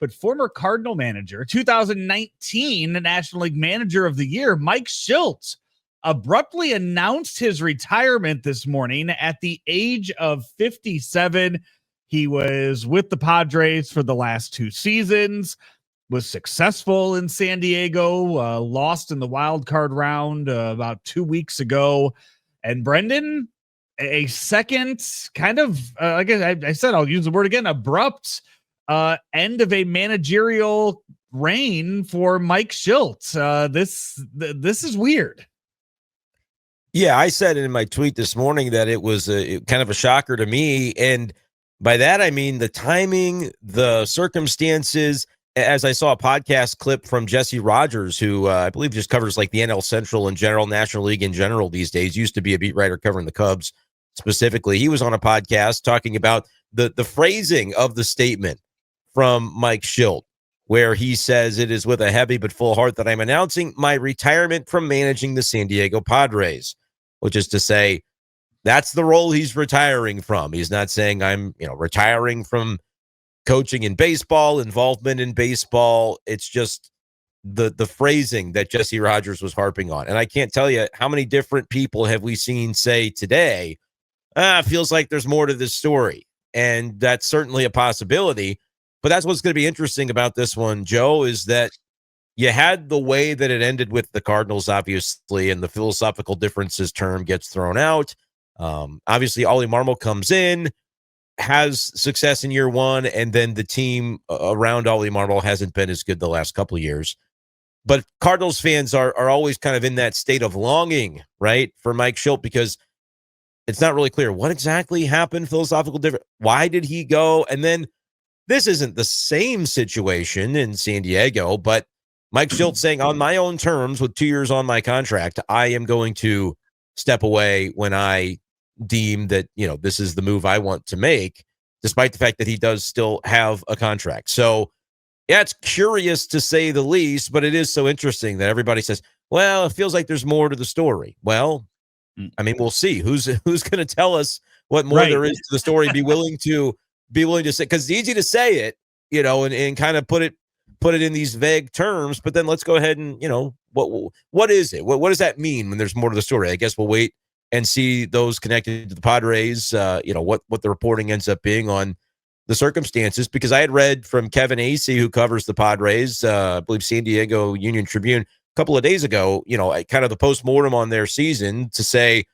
but former Cardinal manager, 2019 National League Manager of the Year, Mike Shildt, abruptly announced his retirement this morning at the age of 57. He was with the Padres for the last 2 seasons, was successful in San Diego, lost in the wild card round about 2 weeks ago. And Brenden, a second kind of, like I said, I'll use the word again, abrupt end of a managerial reign for Mike Shildt. This is weird. Yeah, I said in my tweet this morning that it was kind of a shocker to me. And by that, I mean the timing, the circumstances. As I saw a podcast clip from Jesse Rogers, who I believe just covers like the NL Central in general, National League in general these days, used to be a beat writer covering the Cubs specifically. He was on a podcast talking about the phrasing of the statement from Mike Shildt, where he says, "It is with a heavy but full heart that I'm announcing my retirement from managing the San Diego Padres," which is to say that's the role he's retiring from. He's not saying I'm, retiring from coaching in baseball, involvement in baseball. It's just the phrasing that Jesse Rogers was harping on. And I can't tell you how many different people have we seen say today, feels like there's more to this story. And that's certainly a possibility. But that's what's going to be interesting about this one, Joe, is that you had the way that it ended with the Cardinals, obviously, and the philosophical differences term gets thrown out. Obviously, Ollie Marmol comes in, has success in year one, and then the team around Ollie Marmol hasn't been as good the last couple of years. But Cardinals fans are always kind of in that state of longing, right, for Mike Shildt, because it's not really clear what exactly happened, philosophical difference. Why did he go? And then this isn't the same situation in San Diego, but Mike Shildt saying on my own terms with 2 years on my contract, I am going to step away when I deem that, this is the move I want to make, despite the fact that he does still have a contract. So, yeah, it's curious to say the least, but it is so interesting that everybody says, well, it feels like there's more to the story. Well, I mean, we'll see who's going to tell us what more there is to the story. Be willing to say, because it's easy to say it, and kind of put it in these vague terms, but then let's go ahead and, what is it? What does that mean when there's more to the story? I guess we'll wait and see those connected to the Padres, what the reporting ends up being on the circumstances, because I had read from Kevin Acey, who covers the Padres, I believe San Diego Union Tribune, a couple of days ago, kind of the postmortem on their season, to say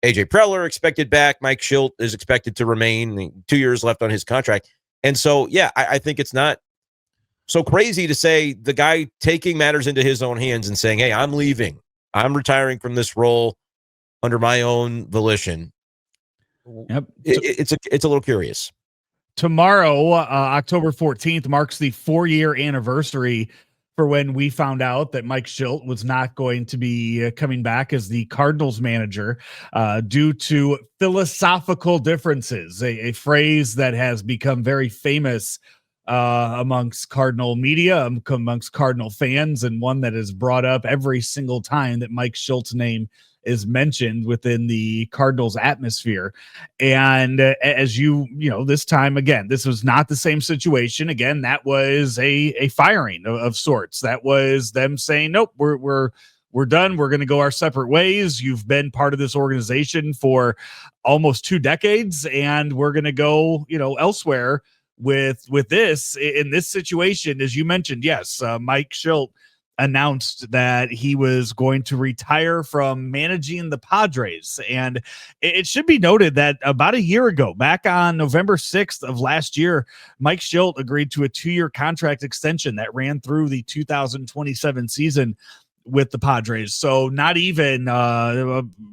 AJ Preller expected back, Mike Shildt is expected to remain, 2 years left on his contract. And so, yeah, I think it's not so crazy to say the guy taking matters into his own hands and saying, hey, I'm leaving. I'm retiring from this role under my own volition. Yep. It's a little curious. Tomorrow, October 14th, marks the 4-year anniversary for when we found out that Mike Shildt was not going to be coming back as the Cardinals manager due to philosophical differences, a phrase that has become very famous amongst Cardinal media, amongst Cardinal fans, and one that is brought up every single time that Mike Shildt's name is mentioned within the Cardinals atmosphere. And as this time, again, this was not the same situation. Again, that was a firing of sorts. That was them saying, nope, we're done. We're going to go our separate ways. You've been part of this organization for almost 2 decades, and we're going to go, elsewhere with this. In this situation, as you mentioned, yes, Mike Shildt announced that he was going to retire from managing the Padres. And it should be noted that about a year ago, back on November 6th of last year, Mike Shildt agreed to a 2-year contract extension that ran through the 2027 season with the Padres. So not even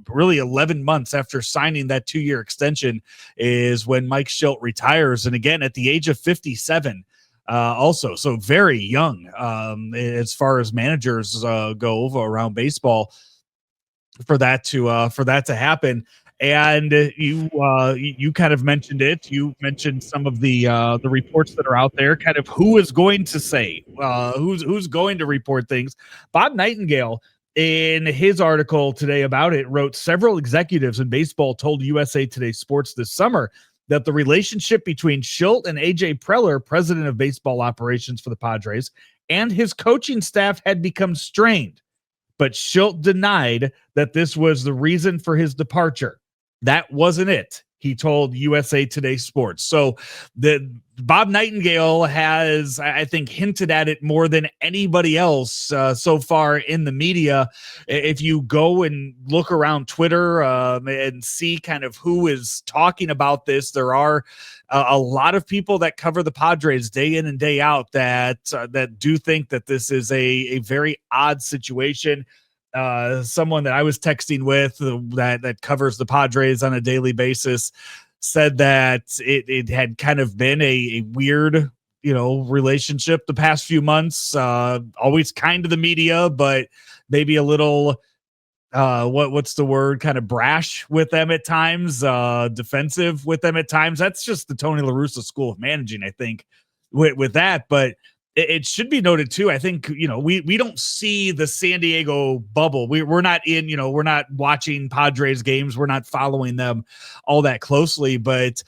really 11 months after signing that 2-year extension is when Mike Shildt retires. And again, at the age of 57, also, so very young as far as managers go around baseball for that to happen. And you kind of mentioned it. You mentioned some of the reports that are out there, kind of who is going to say, who's going to report things. Bob Nightingale, in his article today about it, wrote several executives in baseball told USA Today Sports this summer that the relationship between Shildt and AJ Preller, president of baseball operations for the Padres, and his coaching staff had become strained. But Shildt denied that this was the reason for his departure. That wasn't it, he told USA Today Sports. So the Bob Nightingale has, I think, hinted at it more than anybody else so far in the media. If you go and look around Twitter and see kind of who is talking about this, there are a lot of people that cover the Padres day in and day out that do think that this is a very odd situation. Someone that I was texting with that covers the Padres on a daily basis said that it had kind of been a weird, relationship the past few months, always kind to the media, but maybe a little, what's the word, kind of brash with them at times, defensive with them at times. That's just the Tony La Russa school of managing, I think, with that. But it should be noted too. I think, we don't see the San Diego bubble. We're not in, we're not watching Padres games. We're not following them all that closely. But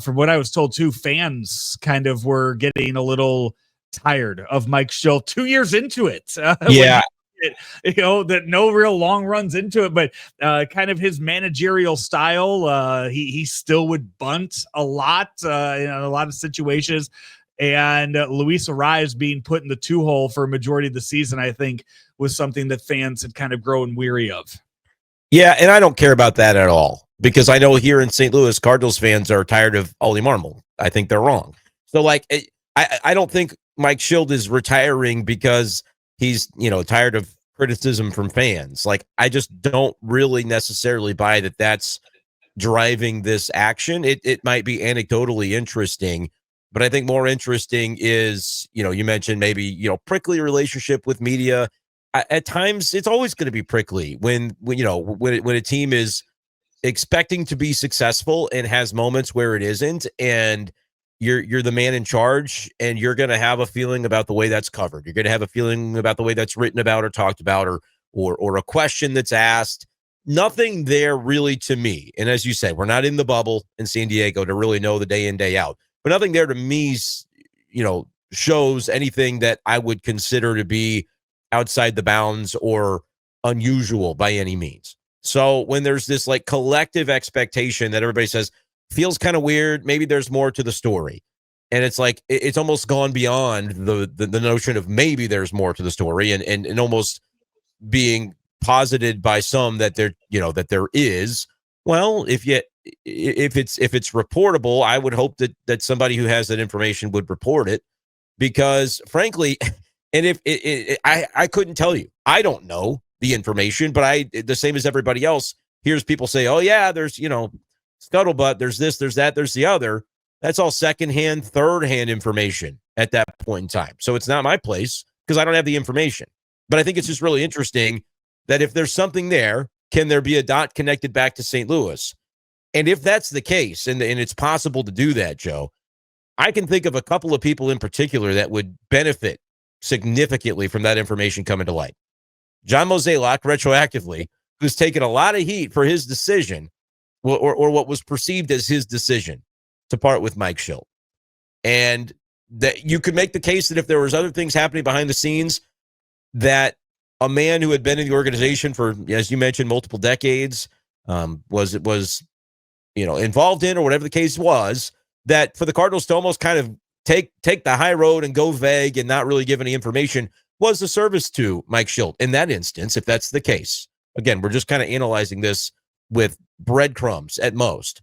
from what I was told too, fans kind of were getting a little tired of Mike Shildt 2 years into it. Yeah. That no real long runs into it, but kind of his managerial style, he still would bunt a lot in a lot of situations. And Luis Arraez being put in the 2-hole for a majority of the season, I think, was something that fans had kind of grown weary of. Yeah, and I don't care about that at all, because I know here in St. Louis, Cardinals fans are tired of Oli Marmol. I think they're wrong. So, I don't think Mike Shildt is retiring because he's, tired of criticism from fans. I just don't really necessarily buy that that's driving this action. It might be anecdotally interesting, but I think more interesting is, you mentioned maybe, prickly relationship with media. At times, it's always going to be prickly when a team is expecting to be successful and has moments where it isn't, and you're the man in charge, and you're going to have a feeling about the way that's covered. You're going to have a feeling about the way that's written about or talked about, or a question that's asked. Nothing there really to me. And as you said, we're not in the bubble in San Diego to really know the day in, day out. But nothing there to me, shows anything that I would consider to be outside the bounds or unusual by any means. So when there's this collective expectation that everybody says feels kind of weird, maybe there's more to the story. And it's it's almost gone beyond the notion of maybe there's more to the story, and almost being posited by some that there is. Well, if it's reportable, I would hope that somebody who has that information would report it, because frankly, and if I couldn't tell you, I don't know the information, but the same as everybody else hears people say, oh yeah, there's, scuttlebutt, there's this, there's that, there's the other. That's all secondhand, third-hand information at that point in time. So it's not my place because I don't have the information. But I think it's just really interesting that if there's something there, can there be a dot connected back to St. Louis? And if that's the case, and it's possible to do that, Joe, I can think of a couple of people in particular that would benefit significantly from that information coming to light. John Mozeliak, retroactively, who's taken a lot of heat for his decision, or what was perceived as his decision to part with Mike Shildt. And that you could make the case that if there was other things happening behind the scenes, that a man who had been in the organization for, as you mentioned, multiple decades, was involved in, or whatever the case was, that for the Cardinals to almost kind of take the high road and go vague and not really give any information was a service to Mike Shildt in that instance, if that's the case. Again, we're just kind of analyzing this with breadcrumbs at most.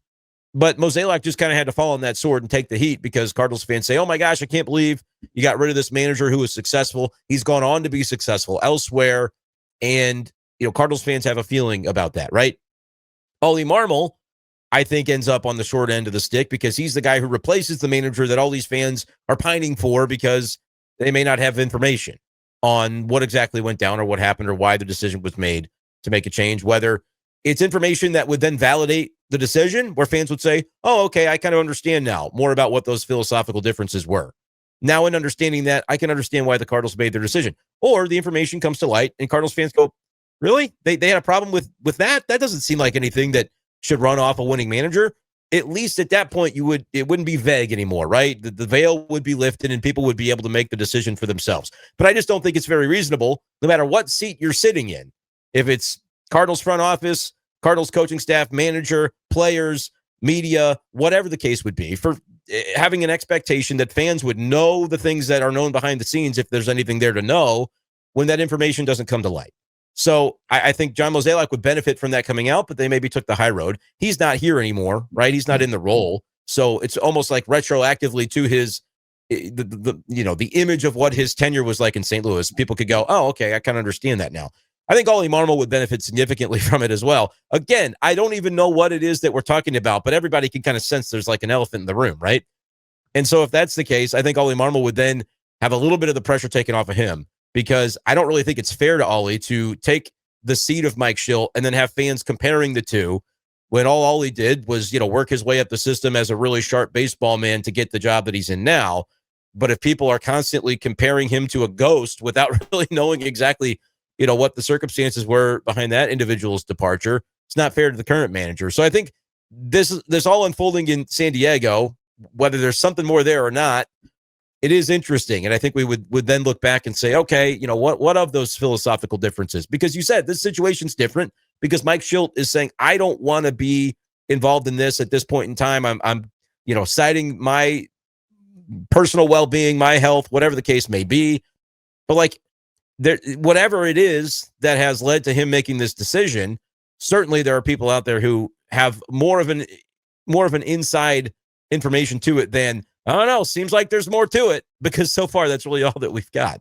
But Mozeliak just kind of had to fall on that sword and take the heat, because Cardinals fans say, oh my gosh, I can't believe you got rid of this manager who was successful. He's gone on to be successful elsewhere. And, Cardinals fans have a feeling about that, right? Oli Marmol, I think, ends up on the short end of the stick, because he's the guy who replaces the manager that all these fans are pining for, because they may not have information on what exactly went down or what happened or why the decision was made to make a change, whether it's information that would then validate the decision, where fans would say, oh, okay, I kind of understand now more about what those philosophical differences were. Now, in understanding that, I can understand why the Cardinals made their decision. Or the information comes to light and Cardinals fans go, really? They had a problem with that? That doesn't seem like anything that should run off a winning manager. at least at that point, it wouldn't be vague anymore, right? The veil would be lifted and people would be able to make the decision for themselves. But I just don't think it's very reasonable, no matter what seat you're sitting in. If it's Cardinals front office, Cardinals coaching staff, manager, players, media, whatever the case would be, for having an expectation that fans would know the things that are known behind the scenes, if there's anything there to know, when that information doesn't come to light. So I think John Mozeliak would benefit from that coming out, but they maybe took the high road. He's not here anymore, right? He's not in the role. So it's almost like retroactively to his, the image of what his tenure was like in St. Louis. People could go, oh, okay, I kind of understand that now. I think Ollie Marmol would benefit significantly from it as well. Again, I don't even know what it is that we're talking about, but everybody can kind of sense there's like an elephant in the room, right? And so if that's the case, I think Ollie Marmol would then have a little bit of the pressure taken off of him, because I don't really think it's fair to Ollie to take the seat of Mike Shildt and then have fans comparing the two, when all Ollie did was, work his way up the system as a really sharp baseball man to get the job that he's in now. But if people are constantly comparing him to a ghost without really knowing exactly, what the circumstances were behind that individual's departure, it's not fair to the current manager. So I think this all unfolding in San Diego, whether there's something more there or not, it is interesting. And I think we would then look back and say, okay, what of those philosophical differences? Because you said this situation's different because Mike Shildt is saying, I don't want to be involved in this at this point in time. I'm citing my personal well-being, my health, whatever the case may be. But whatever it is that has led to him making this decision, certainly there are people out there who have more of an inside information to it than, I don't know, seems like there's more to it, because so far that's really all that we've got.